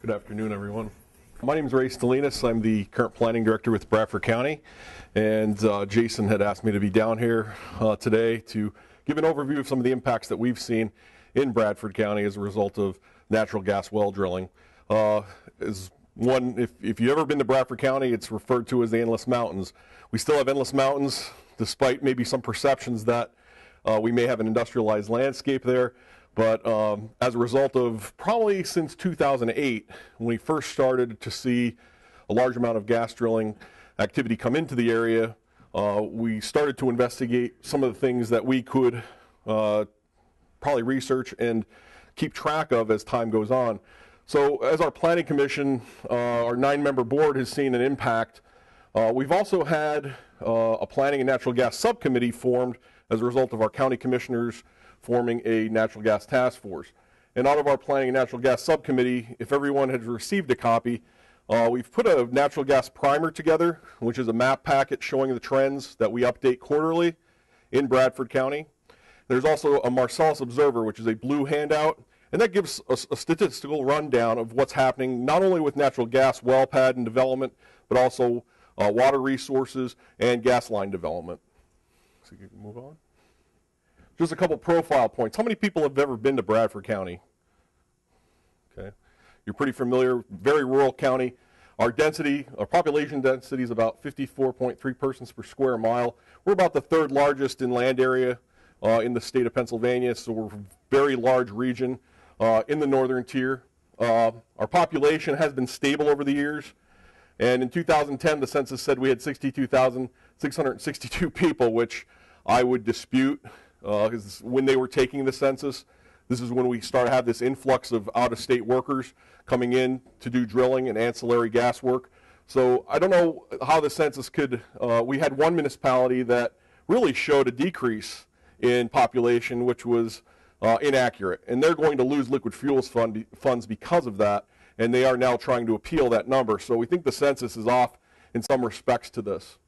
Good afternoon, everyone. My name is Stolinas. I'm the current planning director with Bradford County, and Jason had asked me to be down here today to give an overview of some of the impacts that we've seen in Bradford County as a result of natural gas well drilling. If you've ever been to Bradford County, it's referred to as the Endless Mountains. We still have endless mountains, despite maybe some perceptions that we may have an industrialized landscape there. But as a result of probably since 2008, when we first started to see a large amount of gas drilling activity come into the area, we started to investigate some of the things that we could probably research and keep track of as time goes on. So as our planning commission, our 9-member board has seen an impact. We've also had a planning and natural gas subcommittee formed as a result of our county commissioners forming a natural gas task force. And out of our planning and natural gas subcommittee, if everyone has received a copy, we've put a natural gas primer together, which is a map packet showing the trends that we update quarterly in Bradford County. There's also a Marcellus Observer, which is a blue handout, and that gives a statistical rundown of what's happening not only with natural gas well pad and development, but also water resources and gas line development. So you can move on. Just a couple profile points. How many people have ever been to Bradford County? Okay, you're pretty familiar. Very rural county. Our population density is about 54.3 persons per square mile. We're about the 3rd largest in land area in the state of Pennsylvania, so we're a very large region in the northern tier. Our population has been stable over the years, and in 2010 the census said we had 62,662 people, which I would dispute. Because when they were taking the census, this is when we started to have this influx of out-of-state workers coming in to do drilling and ancillary gas work. So I don't know how the census could, we had one municipality that really showed a decrease in population, which was inaccurate. And they're going to lose liquid fuels funds because of that, and they are now trying to appeal that number. So we think the census is off in some respects to this.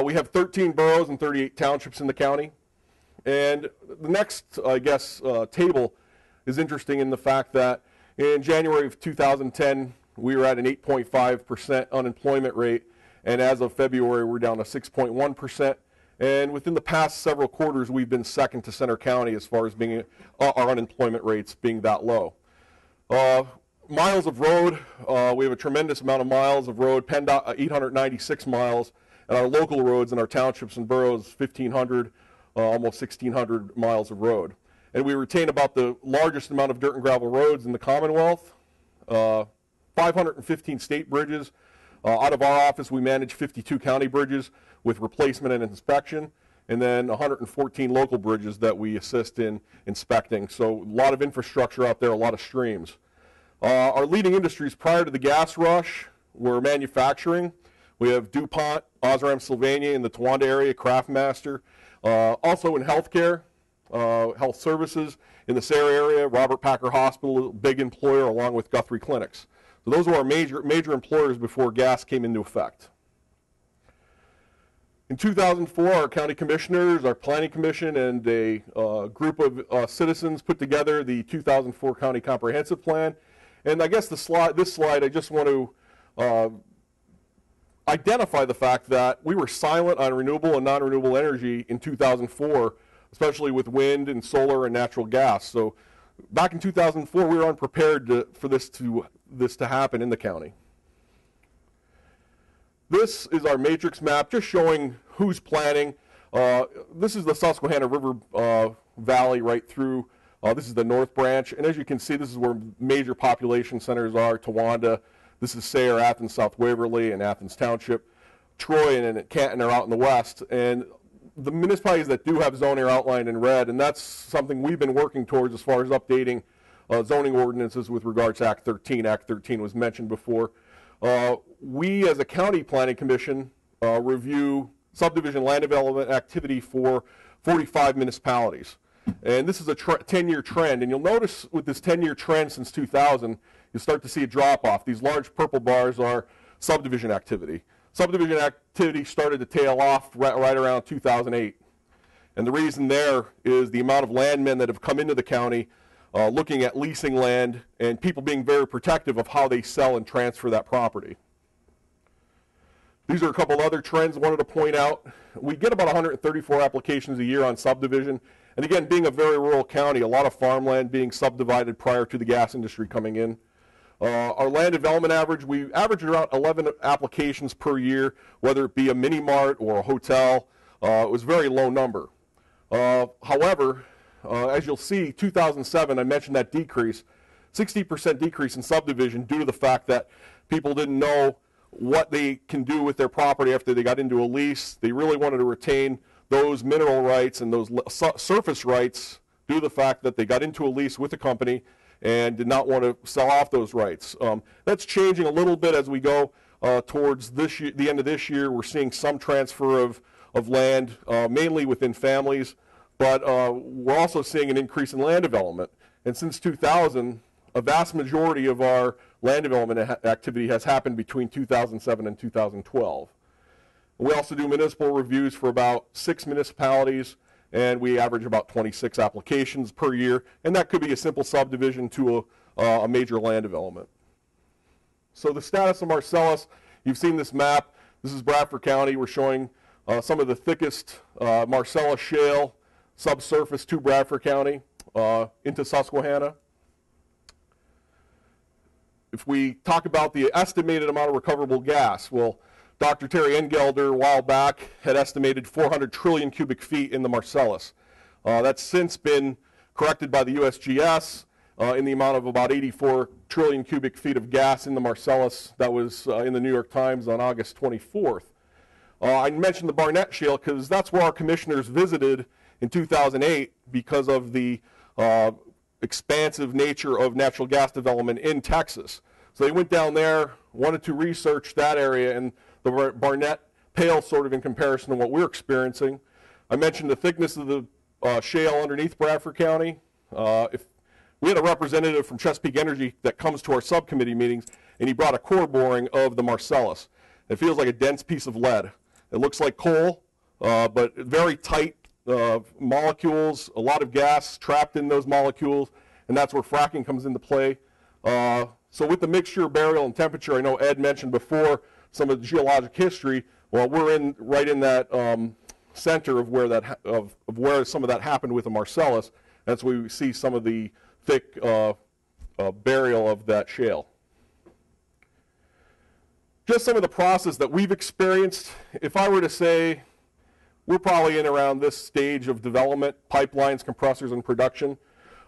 We have 13 boroughs and 38 townships in the county. And the next, table is interesting in the fact that in January of 2010, we were at an 8.5% unemployment rate, and as of February, we're down to 6.1%. And within the past several quarters, we've been second to Center County as far as being our unemployment rates being that low. Miles of road, we have a tremendous amount of miles of road, PennDOT 896 miles, and our local roads in our townships and boroughs, 1,500. Almost 1,600 miles of road. And we retain about the largest amount of dirt and gravel roads in the Commonwealth, 515 state bridges. Out of our office, we manage 52 county bridges with replacement and inspection, and then 114 local bridges that we assist in inspecting. So a lot of infrastructure out there, a lot of streams. Our leading industries prior to the gas rush were manufacturing. We have DuPont, Osram Sylvania in the Towanda area, Craftmaster. Also in healthcare, health services in the Sarah area, Robert Packer Hospital, big employer, along with Guthrie Clinics. So those were our major employers before gas came into effect. In 2004, our county commissioners, our planning commission, and a group of citizens put together the 2004 County Comprehensive Plan. And I guess this slide, I just want to identify the fact that we were silent on renewable and non-renewable energy in 2004, especially with wind and solar and natural gas. So back in 2004, we were unprepared for this to happen in the county. This is our matrix map, just showing who's planning. This is the Susquehanna River Valley right through. This is the North Branch, and as you can see, this is where major population centers are, Towanda. This is Sayre, Athens, South Waverly, and Athens Township. Troy and Canton are out in the west. And the municipalities that do have zoning are outlined in red, and that's something we've been working towards as far as updating zoning ordinances with regards to Act 13. Act 13 was mentioned before. We, as a county planning commission, review subdivision land development activity for 45 municipalities. And this is a 10-year trend. And you'll notice with this 10-year trend since 2000, you start to see a drop-off. These large purple bars are subdivision activity. Subdivision activity started to tail off right around 2008. And the reason there is the amount of landmen that have come into the county looking at leasing land and people being very protective of how they sell and transfer that property. These are a couple other trends I wanted to point out. We get about 134 applications a year on subdivision. And again, being a very rural county, a lot of farmland being subdivided prior to the gas industry coming in. Our land development average, we average around 11 applications per year, whether it be a mini mart or a hotel. It was a very low number. However, as you'll see, 2007, I mentioned that decrease, 60% decrease in subdivision due to the fact that people didn't know what they can do with their property after they got into a lease. They really wanted to retain those mineral rights and those surface rights due to the fact that they got into a lease with the company and did not want to sell off those rights. That's changing a little bit as we go towards this year, the end of this year. We're seeing some transfer of land, mainly within families, but we're also seeing an increase in land development. And since 2000, a vast majority of our land development activity has happened between 2007 and 2012. We also do municipal reviews for about 6 municipalities, and we average about 26 applications per year, and that could be a simple subdivision to a major land development. So the status of Marcellus, you've seen this map. This is Bradford County. We're showing some of the thickest Marcellus shale subsurface to Bradford County into Susquehanna. If we talk about the estimated amount of recoverable gas, well, Dr. Terry Engelder a while back had estimated 400 trillion cubic feet in the Marcellus. That's since been corrected by the USGS in the amount of about 84 trillion cubic feet of gas in the Marcellus. That was in the New York Times on August 24th. I mentioned the Barnett Shale because that's where our commissioners visited in 2008 because of the expansive nature of natural gas development in Texas. So they went down there, wanted to research that area, and the Barnett pales sort of in comparison to what we're experiencing. I mentioned the thickness of the shale underneath Bradford County. If we had a representative from Chesapeake Energy that comes to our subcommittee meetings, and he brought a core boring of the Marcellus. It feels like a dense piece of lead. It looks like coal, but very tight molecules, a lot of gas trapped in those molecules, and that's where fracking comes into play. So with the mixture, burial, and temperature, I know Ed mentioned before some of the geologic history. Well, we're right in that center of where where some of that happened with the Marcellus. That's where we see some of the thick burial of that shale. Just some of the process that we've experienced. If I were to say, we're probably in around this stage of development, pipelines, compressors, and production.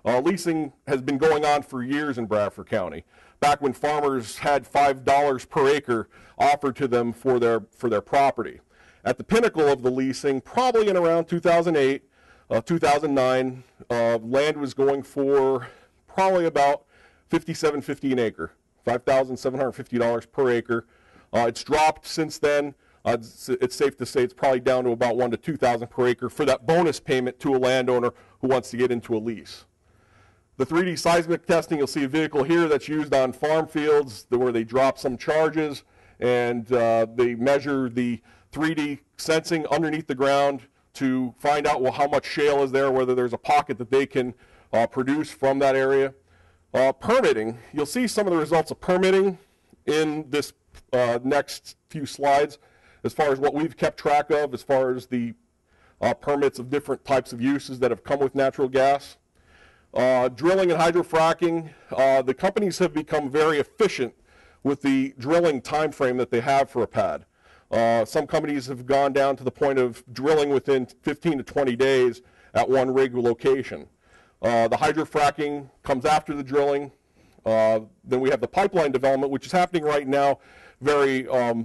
Leasing has been going on for years in Bradford County. Back when farmers had $5 per acre offered to them for their property. At the pinnacle of the leasing, probably in around 2008, 2009, land was going for probably about $57.50 an acre, $5,750 per acre. It's dropped since then. It's safe to say it's probably down to about $1,000 to $2,000 per acre for that bonus payment to a landowner who wants to get into a lease. The 3D seismic testing, you'll see a vehicle here that's used on farm fields where they drop some charges and they measure the 3D sensing underneath the ground to find out, well, how much shale is there, whether there's a pocket that they can produce from that area. Permitting, you'll see some of the results of permitting in this next few slides as far as what we've kept track of, as far as the permits of different types of uses that have come with natural gas. Drilling and hydrofracking, the companies have become very efficient with the drilling time frame that they have for a pad. Some companies have gone down to the point of drilling within 15 to 20 days at one rig location. The hydrofracking comes after the drilling. Then we have the pipeline development, which is happening right now very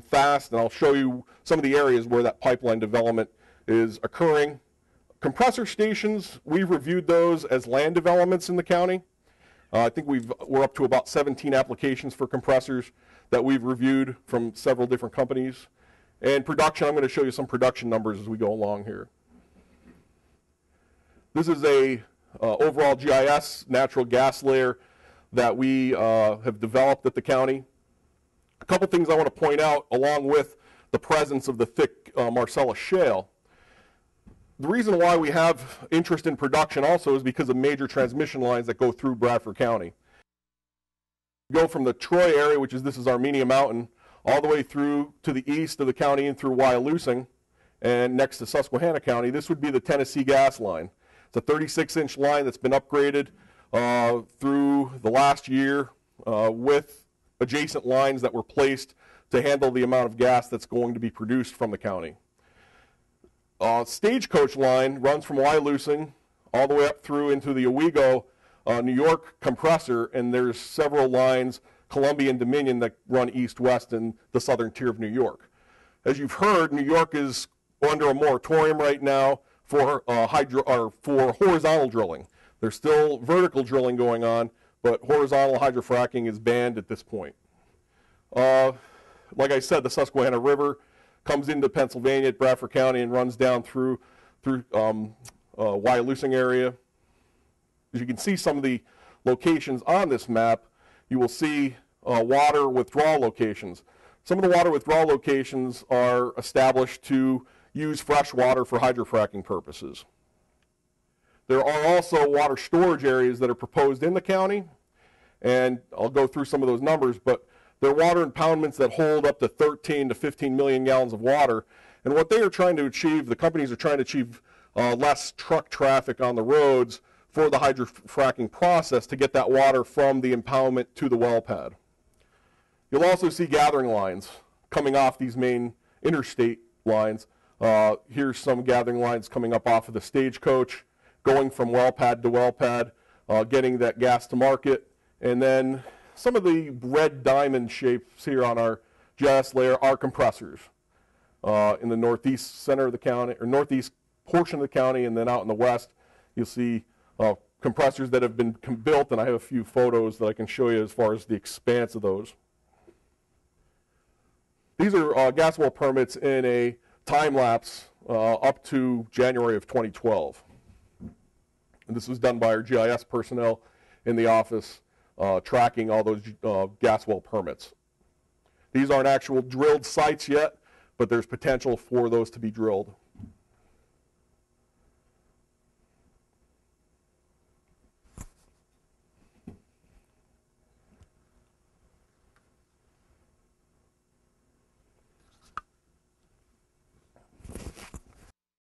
fast, and I'll show you some of the areas where that pipeline development is occurring. Compressor stations, we've reviewed those as land developments in the county. I think we're up to about 17 applications for compressors that we've reviewed from several different companies. And production, I'm going to show you some production numbers as we go along here. This is a overall GIS natural gas layer that we have developed at the county. A couple things I want to point out along with the presence of the thick Marcellus shale. The reason why we have interest in production also is because of major transmission lines that go through Bradford County. Go from the Troy area, this is Armenia Mountain, all the way through to the east of the county and through Wyalusing and next to Susquehanna County. This would be the Tennessee gas line. It's a 36-inch line that's been upgraded through the last year with adjacent lines that were placed to handle the amount of gas that's going to be produced from the county. Stagecoach line runs from Wyalusing all the way up through into the Owego, New York compressor, and there's several lines, Columbia and Dominion, that run east-west in the southern tier of New York. As you've heard, New York is under a moratorium right now for horizontal drilling. There's still vertical drilling going on, but horizontal hydrofracking is banned at this point. Like I said, the Susquehanna River comes into Pennsylvania at Bradford County and runs down through Wyalusing area. As you can see some of the locations on this map, you will see water withdrawal locations. Some of the water withdrawal locations are established to use fresh water for hydrofracking purposes. There are also water storage areas that are proposed in the county, and I'll go through some of those numbers, but they're water impoundments that hold up to 13 to 15 million gallons of water. And what they are trying to achieve, the companies are trying to achieve less truck traffic on the roads for the hydrofracking process to get that water from the impoundment to the well pad. You'll also see gathering lines coming off these main interstate lines. Here's some gathering lines coming up off of the Stagecoach, going from well pad to well pad, getting that gas to market. And then some of the red diamond shapes here on our GIS layer are compressors in the northeast center of the county, or northeast portion of the county, and then out in the west, you'll see compressors that have been built, and I have a few photos that I can show you as far as the expanse of those. These are gas well permits in a time lapse up to January of 2012. And this was done by our GIS personnel in the office tracking all those gas well permits. These aren't actual drilled sites yet, but there's potential for those to be drilled.